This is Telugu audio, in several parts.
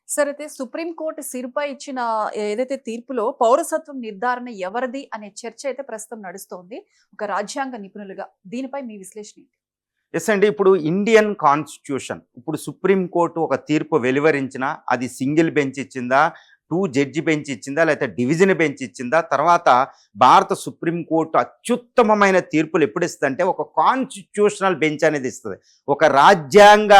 సరే అయితే సుప్రీంకోర్టు సిరుపై ఇచ్చిన ఏదైతే తీర్పులో పౌరసత్వం నిర్ధారణ ఎవరిది అనే చర్చ అయితే ప్రస్తుతం నడుస్తోంది. ఒక రాజ్యాంగ నిపుణులుగా దీనిపై మీ విశ్లేషణ ఏంటి? ఎస్ అండి. ఇప్పుడు ఇండియన్ కాన్స్టిట్యూషన్ ఇప్పుడు సుప్రీంకోర్టు ఒక తీర్పు వెలువరించినా అది సింగిల్ బెంచ్ ఇచ్చిందా, 2 జడ్జి బెంచ్ ఇచ్చిందా, లేకపోతే డివిజన్ బెంచ్ ఇచ్చిందా, తర్వాత భారత సుప్రీంకోర్టు అత్యుత్తమమైన తీర్పులు ఎప్పుడు ఇస్తుందంటే ఒక కాన్స్టిట్యూషనల్ బెంచ్ అనేది ఇస్తుంది. ఒక రాజ్యాంగ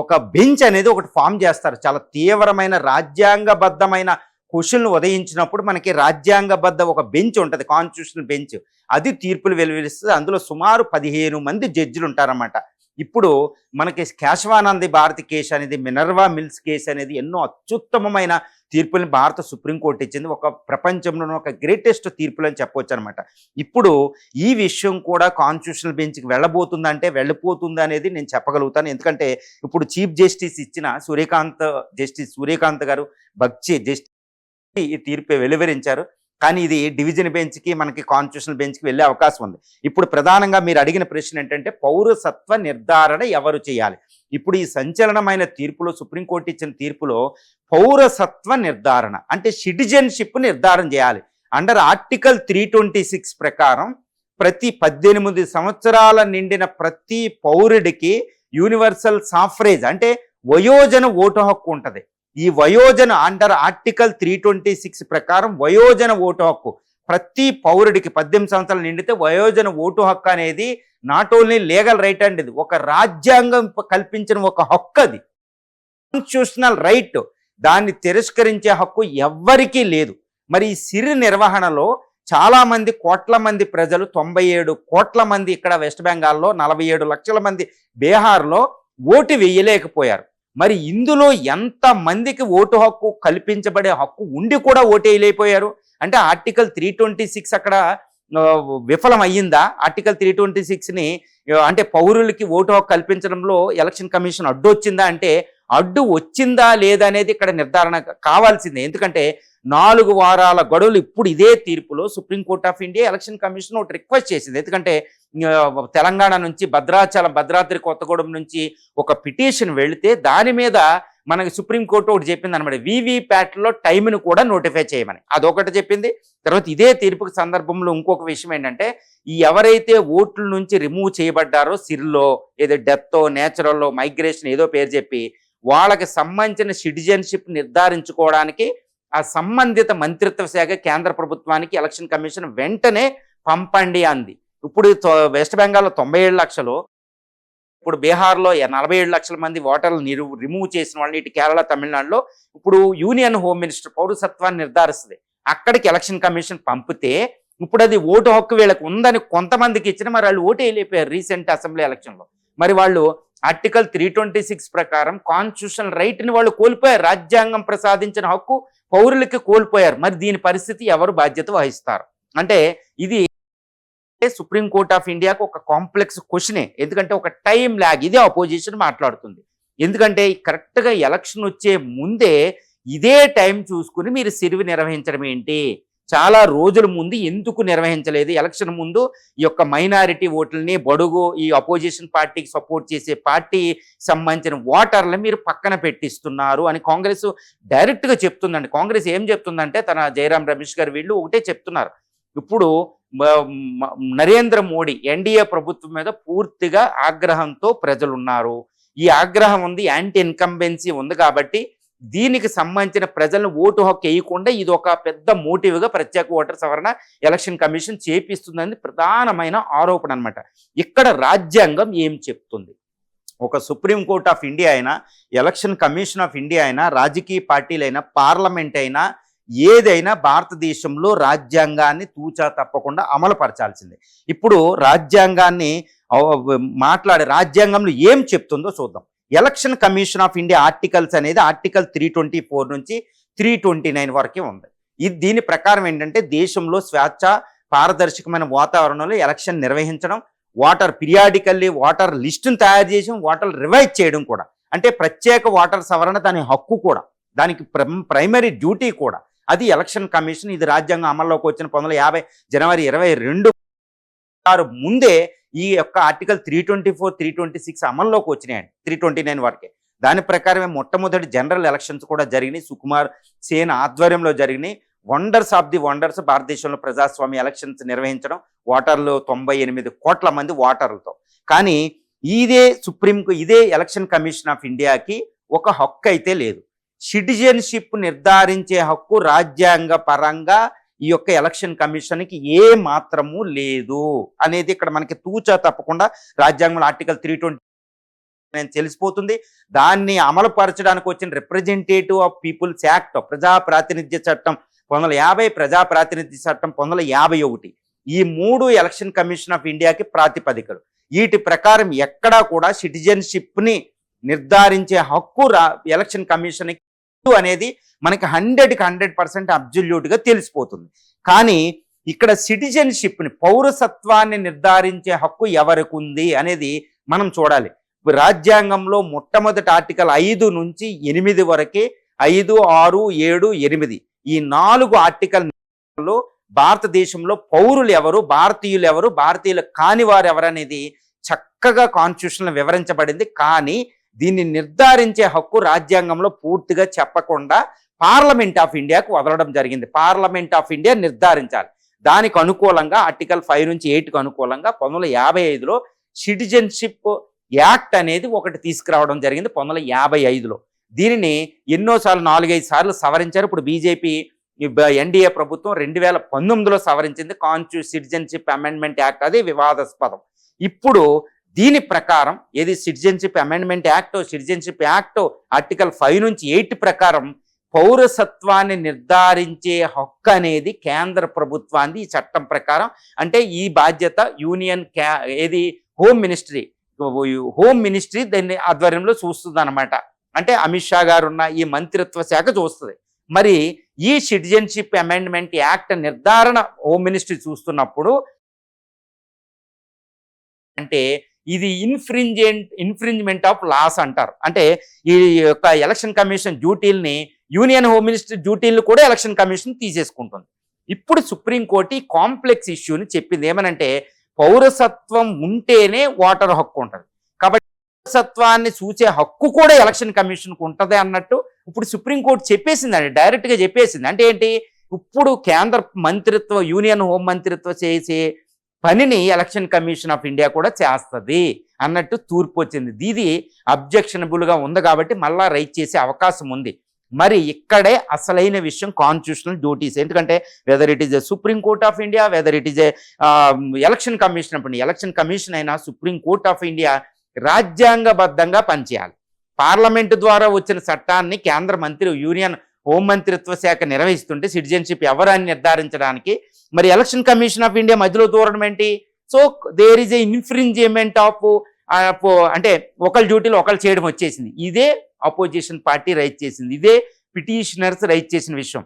ఒక బెంచ్ అనేది ఒకటి ఫామ్ చేస్తారు. చాలా తీవ్రమైన రాజ్యాంగబద్ధమైన క్వశ్చన్లు ఉదయించినప్పుడు మనకి రాజ్యాంగబద్ధ ఒక బెంచ్ ఉంటుంది, కాన్స్టిట్యూషనల్ బెంచ్. అది తీర్పులు వెలువరిస్తుంది. అందులో సుమారు 15 మంది జడ్జిలు ఉంటారన్నమాట. ఇప్పుడు మనకి కేశవానంది భారతి కేసు అనేది, మినర్వా మిల్స్ కేసు అనేది ఎన్నో అత్యుత్తమమైన తీర్పులను భారత సుప్రీంకోర్టు ఇచ్చింది. ఒక ప్రపంచంలోనే ఒక గ్రేటెస్ట్ తీర్పులు అని చెప్పవచ్చు అనమాట. ఇప్పుడు ఈ విషయం కూడా కాన్స్టిట్యూషనల్ బెంచ్కి వెళ్ళబోతుందంటే వెళ్ళిపోతుంది అనేది నేను చెప్పగలుగుతాను. ఎందుకంటే ఇప్పుడు చీఫ్ జస్టిస్ ఇచ్చిన జస్టిస్ సూర్యకాంత్ గారు బగ్చి జస్టిస్ ఈ తీర్పు వెలువరించారు. కానీ ఇది డివిజన్ బెంచ్కి మనకి కాన్స్టిట్యూషనల్ బెంచ్కి వెళ్ళే అవకాశం ఉంది. ఇప్పుడు ప్రధానంగా మీరు అడిగిన ప్రశ్న ఏంటంటే పౌరసత్వ నిర్ధారణ ఎవరు చేయాలి? ఇప్పుడు ఈ సంచలనమైన తీర్పులో సుప్రీంకోర్టు ఇచ్చిన తీర్పులో పౌరసత్వ నిర్ధారణ అంటే సిటిజన్షిప్ నిర్ధారణ చేయాలి. అండర్ ఆర్టికల్ 326 ప్రకారం ప్రతి 18 సంవత్సరాల నిండిన ప్రతి పౌరుడికి యూనివర్సల్ సాఫ్రేజ్ అంటే వయోజన ఓటు హక్కు ఉంటుంది. ఈ వయోజన అండర్ ఆర్టికల్ 326 ప్రకారం వయోజన ఓటు హక్కు ప్రతి పౌరుడికి 18 సంవత్సరాలు నిండితే వయోజన ఓటు హక్కు అనేది నాట్ ఓన్లీ లీగల్ రైట్ అండి, ఇది ఒక రాజ్యాంగం కల్పించిన ఒక హక్కు. అది కాన్స్టిట్యూషనల్ రైట్. దాన్ని తిరస్కరించే హక్కు ఎవ్వరికీ లేదు. మరి ఈ సిరి నిర్వహణలో చాలామంది కోట్ల మంది ప్రజలు 97 కోట్ల మంది ఇక్కడ వెస్ట్ బెంగాల్లో, 47 లక్షల మంది బీహార్లో ఓటు వేయలేకపోయారు. మరి ఇందులో ఎంతమందికి ఓటు హక్కు కల్పించబడే హక్కు ఉండి కూడా ఓటు వేయలేకపోయారు అంటే ఆర్టికల్ 326 అక్కడ విఫలం అయ్యిందా? ఆర్టికల్ 326ని అంటే పౌరులకి ఓటు హక్కు కల్పించడంలో ఎలక్షన్ కమిషన్ అడ్డు వచ్చిందా అంటే అడ్డు వచ్చిందా లేదా అనేది ఇక్కడ నిర్ధారణ కావాల్సిందే. ఎందుకంటే 4 వారాల గడువులు ఇప్పుడు ఇదే తీర్పులో Supreme Court of India election commission ఒకటి రిక్వెస్ట్ చేసింది. ఎందుకంటే తెలంగాణ నుంచి భద్రాద్రి కొత్తగూడెం నుంచి ఒక పిటిషన్ వెళితే దాని మీద మనకి సుప్రీంకోర్టు ఒకటి చెప్పింది అనమాట, వీవీప్యాట్లో టైంను కూడా నోటిఫై చేయమని. అదొకటి చెప్పింది. తర్వాత ఇదే తీర్పు సందర్భంలో ఇంకొక విషయం ఏంటంటే ఈ ఎవరైతే ఓట్ల నుంచి రిమూవ్ చేయబడ్డారో సిర్లో ఏదో డెత్తో నేచురల్లో మైగ్రేషన్ ఏదో పేరు చెప్పి వాళ్ళకి సంబంధించిన సిటిజన్షిప్ నిర్ధారించుకోవడానికి ఆ సంబంధిత మంత్రిత్వ శాఖ కేంద్ర ప్రభుత్వానికి ఎలక్షన్ కమిషన్ వెంటనే పంపండి అంది. ఇప్పుడు వెస్ట్ బెంగాల్లో 97 లక్షలు, ఇప్పుడు బీహార్లో 47 లక్షల మంది ఓటర్లు రిమూవ్ చేసిన వాళ్ళని ఇటు కేరళ తమిళనాడులో ఇప్పుడు యూనియన్ హోమ్ మినిస్టర్ పౌరసత్వాన్ని నిర్ధారిస్తుంది. అక్కడికి ఎలక్షన్ కమిషన్ పంపితే ఇప్పుడు అది ఓటు హక్కు వీళ్ళకి ఉందని కొంతమందికి ఇచ్చిన మరి వాళ్ళు ఓటు వేయలేకపోయారు రీసెంట్ అసెంబ్లీ ఎలక్షన్లో. మరి వాళ్ళు ఆర్టికల్ 326 ప్రకారం కాన్స్టిట్యూషనల్ రైట్ని వాళ్ళు కోల్పోయారు. రాజ్యాంగం ప్రసాదించిన హక్కు పౌరులకి కోల్పోయారు. మరి దీని పరిస్థితి ఎవరు బాధ్యత వహిస్తారు అంటే ఇది సుప్రీంకోర్ట్ ఆఫ్ ఇండియాకు ఒక కాంప్లెక్స్ క్వశ్చనే. ఎందుకంటే ఒక టైం ల్యాగ్ ఇదే అపోజిషన్ మాట్లాడుతుంది. ఎందుకంటే కరెక్ట్గా ఎలక్షన్ వచ్చే ముందే ఇదే టైం చూసుకుని మీరు సిరివి నిర్వహించడం ఏంటి? చాలా రోజుల ముందు ఎందుకు నిర్వహించలేదు? ఎలక్షన్ ముందు ఈ యొక్క మైనారిటీ ఓట్లని బడుగు ఈ అపోజిషన్ పార్టీకి సపోర్ట్ చేసే పార్టీ సంబంధించిన ఓటర్లను మీరు పక్కన పెట్టిస్తున్నారు అని కాంగ్రెస్ డైరెక్ట్గా చెప్తుందండి. కాంగ్రెస్ ఏం చెప్తుందంటే తన జయరాం రమేష్ గారు వీళ్ళు ఒకటే చెప్తున్నారు, ఇప్పుడు నరేంద్ర మోడీ ఎన్డీఏ ప్రభుత్వం మీద పూర్తిగా ఆగ్రహంతో ప్రజలు ఉన్నారు. ఈ ఆగ్రహం ఉంది, యాంటీ ఇన్కంబెన్సీ ఉంది కాబట్టి దీనికి సంబంధించిన ప్రజలను ఓటు హక్కు వేయకుండా ఇది ఒక పెద్ద మోటివ్గా ప్రత్యేక ఓటర్ సవరణ ఎలక్షన్ కమిషన్ చేపిస్తుందని ప్రధానమైన ఆరోపణ అనమాట. ఇక్కడ రాజ్యాంగం ఏం చెప్తుంది? ఒక సుప్రీంకోర్ట్ ఆఫ్ ఇండియా అయినా, ఎలక్షన్ కమిషన్ ఆఫ్ ఇండియా అయినా, రాజకీయ పార్టీలైనా, పార్లమెంట్ అయినా ఏదైనా భారతదేశంలో రాజ్యాంగాన్ని తూచా తప్పకుండా అమలు పరచాల్సిందే. ఇప్పుడు రాజ్యాంగాన్ని రాజ్యాంగంలో ఏం చెప్తుందో చూద్దాం. Election commission of India articles అనేది ఆర్టికల్ 324 నుంచి 329 వరకే ఉంది. దీని ప్రకారం ఏంటంటే దేశంలో స్వేచ్ఛ పారదర్శకమైన వాతావరణంలో ఎలక్షన్ నిర్వహించడం, ఓటర్ పీరియాడికల్లీ ఓటర్ లిస్టును తయారు చేసి ఓటర్లు రివైజ్ చేయడం కూడా, అంటే ప్రత్యేక ఓటర్ సవరణ దాని హక్కు కూడా, దానికి ప్రైమరీ డ్యూటీ కూడా. అది ఎలక్షన్ కమిషన్. ఇది రాజ్యాంగం అమల్లోకి వచ్చిన 1950 జనవరి 22 ముందే ఈ యొక్క ఆర్టికల్ 324, 326 అమల్లోకి వచ్చినాయండి. 329 వరకే. దాని ప్రకారమే మొట్టమొదటి జనరల్ ఎలక్షన్స్ కూడా జరిగినాయి. సుకుమార్ సేన్ ఆధ్వర్యంలో జరిగినాయి. వండర్స్ ఆఫ్ ది వండర్స్ భారతదేశంలో ప్రజాస్వామ్య ఎలక్షన్స్ నిర్వహించడం, ఓటర్లు 98 కోట్ల మంది ఓటర్లతో. కానీ ఇదే ఎలక్షన్ కమిషన్ ఆఫ్ ఇండియాకి ఒక హక్కు అయితే లేదు. సిటిజన్షిప్ నిర్ధారించే హక్కు రాజ్యాంగ పరంగా ఈ యొక్క ఎలక్షన్ కమిషన్కి ఏ మాత్రము లేదు అనేది ఇక్కడ మనకి తూచా తప్పకుండా రాజ్యాంగంలో ఆర్టికల్ 320 తెలిసిపోతుంది. దాన్ని అమలుపరచడానికి వచ్చిన రిప్రజెంటేటివ్ ఆఫ్ పీపుల్స్ యాక్ట్, ప్రజా ప్రాతినిధ్య చట్టం 1950, ప్రజా ప్రాతినిధ్య చట్టం 1951, ఈ 3 ఎలక్షన్ కమిషన్ ఆఫ్ ఇండియాకి ప్రాతిపదికలు. వీటి ప్రకారం ఎక్కడా కూడా సిటిజన్షిప్ని నిర్ధారించే హక్కు ఎలక్షన్ కమిషన్కి అనేది మనకి 100% అబ్జల్యూట్గా తెలిసిపోతుంది. కానీ ఇక్కడ సిటిజన్షిప్ని, పౌరసత్వాన్ని నిర్ధారించే హక్కు ఎవరికి ఉంది అనేది మనం చూడాలి. రాజ్యాంగంలో మొట్టమొదటి ఆర్టికల్ 5 నుంచి 8 వరకే, 5, 6, 7, 8 ఈ 4 ఆర్టికల్లో భారతదేశంలో పౌరులు ఎవరు, భారతీయులు ఎవరు, భారతీయులు కాని వారు ఎవరు అనేది చక్కగా కాన్స్టిట్యూషన్లో వివరించబడింది. కానీ దీన్ని నిర్ధారించే హక్కు రాజ్యాంగంలో పూర్తిగా చెప్పకుండా పార్లమెంట్ ఆఫ్ ఇండియాకు వదలడం జరిగింది. పార్లమెంట్ ఆఫ్ ఇండియా నిర్ధారించాలి. దానికి అనుకూలంగా ఆర్టికల్ 5 నుంచి 8కు అనుకూలంగా 1955లో సిటిజన్షిప్ యాక్ట్ అనేది ఒకటి తీసుకురావడం జరిగింది 1955లో. దీనిని ఎన్నోసార్లు 4-5 సార్లు సవరించారు. ఇప్పుడు బీజేపీ ఎన్డీఏ ప్రభుత్వం 2019లో సవరించింది సిటిజన్షిప్ అమెండ్మెంట్ యాక్ట్. అది వివాదాస్పదం. ఇప్పుడు దీని ప్రకారం citizenship amendment act, citizenship act article 5 నుంచి 8 ప్రకారం పౌరసత్వాన్ని నిర్ధారించే హక్కు అనేది కేంద్ర ప్రభుత్వాన్ని ఈ చట్టం ప్రకారం. అంటే ఈ బాధ్యత యూనియన్ హోమ్ మినిస్ట్రీ దాన్ని ఆధ్వర్యంలో చూస్తుంది అనమాట. అంటే అమిత్ షా గారు ఉన్న ఈ మంత్రిత్వ శాఖ చూస్తుంది. మరి ఈ సిటిజన్షిప్ అమెండ్మెంట్ యాక్ట్ నిర్ధారణ హోమ్ మినిస్ట్రీ చూస్తున్నప్పుడు అంటే ఇది ఇన్ఫ్రింజ్మెంట్ ఆఫ్ లాస్ అంటారు. అంటే ఈ యొక్క ఎలక్షన్ కమిషన్ డ్యూటీల్ని, యూనియన్ హోమ్ మినిస్ట్రీ డ్యూటీలను కూడా ఎలక్షన్ కమిషన్ తీసేసుకుంటుంది. ఇప్పుడు సుప్రీంకోర్టు ఈ కాంప్లెక్స్ ఇష్యూని చెప్పింది ఏమనంటే, పౌరసత్వం ఉంటేనే ఓటర్ హక్కు ఉంటుంది కాబట్టి పౌరసత్వాన్ని చూసే హక్కు కూడా ఎలక్షన్ కమిషన్కు ఉంటుంది అన్నట్టు ఇప్పుడు సుప్రీంకోర్టు చెప్పేసిందండి, డైరెక్ట్గా చెప్పేసింది. అంటే ఏంటి, ఇప్పుడు కేంద్ర మంత్రిత్వ, యూనియన్ హోం మంత్రిత్వ చేసే పనిని ఎలక్షన్ కమిషన్ ఆఫ్ ఇండియా కూడా చేస్తుంది అన్నట్టు తీర్పు వచ్చింది. ఇది అబ్జెక్షనబుల్గా ఉంది కాబట్టి మళ్ళా రైట్ చేసే అవకాశం ఉంది. మరి ఇక్కడే అసలైన విషయం కాన్స్టిట్యూషనల్ డ్యూటీస్. ఎందుకంటే whether it is a supreme court of India, whether it is a election commission of India, election commission అయినా సుప్రీం కోర్ట్ ఆఫ్ ఇండియా రాజ్యాంగబద్ధంగా పనిచేయాలి. పార్లమెంటు ద్వారా వచ్చిన చట్టాన్ని కేంద్ర మంత్రి, యూనియన్ హోం మంత్రిత్వ శాఖ నిర్వహిస్తుంటే సిటిజన్షిప్ ఎవరని నిర్ధారించడానికి మరి ఎలక్షన్ కమిషన్ ఆఫ్ ఇండియా మధ్యలో దూరడం ఏంటి? So there is a infringement of అంటే ఒకళ్ళ డ్యూటీలు ఒకళ్ళు చేయడం వచ్చేసింది. ఇదే అపోజిషన్ పార్టీ రైట్ చేసింది, ఇదే పిటిషనర్స్ రైట్ చేసిన విషయం.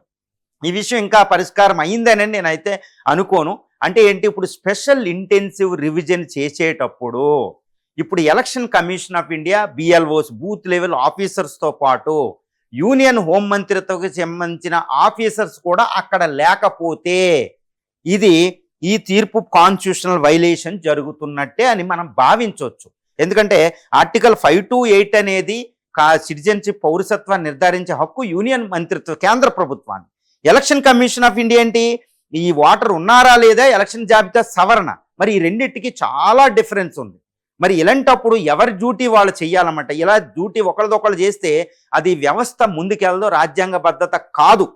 ఈ విషయం ఇంకా పరిష్కారం అయిందని నేనైతే అనుకోను. అంటే ఏంటి, ఇప్పుడు స్పెషల్ ఇంటెన్సివ్ రివిజన్ చేసేటప్పుడు ఇప్పుడు election commission of India BLOs, booth level ఆఫీసర్స్తో పాటు యూనియన్ హోం మంత్రిత్వకు సంబంధించిన ఆఫీసర్స్ కూడా అక్కడ లేకపోతే ఈ తీర్పు కాన్స్టిట్యూషనల్ వైలేషన్ జరుగుతున్నట్టే అని మనం భావించవచ్చు. ఎందుకంటే ఆర్టికల్ 5 to 8 అనేది సిటిజన్షిప్, పౌరసత్వాన్ని నిర్ధారించే హక్కు యూనియన్ మంత్రిత్వ కేంద్ర ప్రభుత్వాన్ని. ఎలక్షన్ కమిషన్ ఆఫ్ ఇండియా ఏంటి, ఈ ఓటర్ ఉన్నారా లేదా ఎలక్షన్ జాబితా సవరణ. మరి ఈ రెండింటికి చాలా డిఫరెన్స్ ఉంది. మరి ఇలాంటప్పుడు ఎవరి డ్యూటీ వాళ్ళు చెయ్యాలన్నమాట. ఇలా డ్యూటీ ఒకరిదొకరు చేస్తే అది వ్యవస్థ ముందుకెళ్ళదు, రాజ్యాంగబద్ధత కాదు.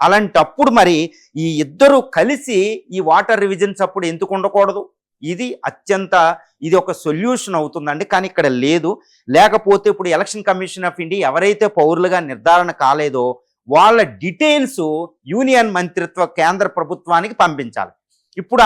అలాంటప్పుడు మరి ఈ ఇద్దరు కలిసి ఈ వాటర్ రివిజన్స్ అప్పుడు ఎందుకు ఉండకూడదు? ఇది ఒక సొల్యూషన్ అవుతుందండి. కానీ ఇక్కడ లేదు. లేకపోతే ఇప్పుడు ఎలక్షన్ కమిషన్ ఆఫ్ ఇండియా ఎవరైతే పౌరులుగా నిర్ధారణ కాలేదో వాళ్ళ డీటెయిల్స్ యూనియన్ మంత్రిత్వ కేంద్ర ప్రభుత్వానికి పంపించాలి. ఇప్పుడు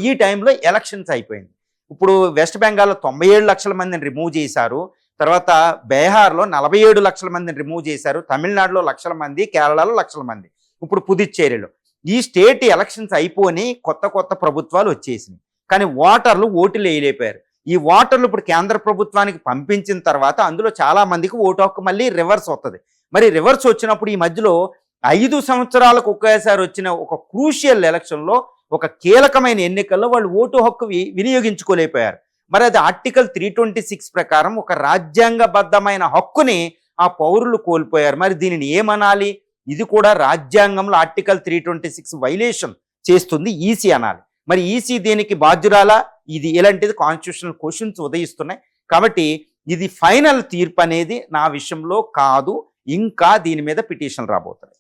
ఈ టైంలో ఎలక్షన్స్ అయిపోయింది. ఇప్పుడు వెస్ట్ బెంగాల్లో 97 లక్షల మందిని రిమూవ్ చేశారు. తర్వాత బీహార్లో 47 లక్షల మందిని రిమూవ్ చేశారు. తమిళనాడులో లక్షల మంది, కేరళలో లక్షల మంది. ఇప్పుడు పుదుచ్చేరిలో ఈ స్టేట్ ఎలక్షన్స్ అయిపోయి కొత్త ప్రభుత్వాలు వచ్చేసినాయి. కానీ ఓటర్లు ఓట్లు వేయలేకపోయారు. ఈ ఓటర్లు ఇప్పుడు కేంద్ర ప్రభుత్వానికి పంపించిన తర్వాత అందులో చాలా మందికి ఓటు హక్కు మళ్ళీ రివర్స్ వస్తుంది. మరి రివర్స్ వచ్చినప్పుడు ఈ మధ్యలో 5 సంవత్సరాలకు ఒకేసారి వచ్చిన ఒక క్రూషియల్ ఎలక్షన్లో, ఒక కీలకమైన ఎన్నికల్లో వాళ్ళు ఓటు హక్కు వినియోగించుకోలేకపోయారు. మరి అది ఆర్టికల్ 326 ప్రకారం ఒక రాజ్యాంగబద్ధమైన హక్కుని ఆ పౌరులు కోల్పోయారు. మరి దీనిని ఏమనాలి? ఇది కూడా రాజ్యాంగంలో ఆర్టికల్ 326 వైలేషన్ చేస్తుంది ఈసీ అనాలి. మరి ఈసీ దీనికి బాధ్యురాలా? ఇది ఇలాంటిది కాన్స్టిట్యూషనల్ క్వశ్చన్స్ ఉదయిస్తున్నాయి. కాబట్టి ఇది ఫైనల్ తీర్పు అనేది నా విషయంలో కాదు, ఇంకా దీని మీద పిటిషన్ రాబోతుంది.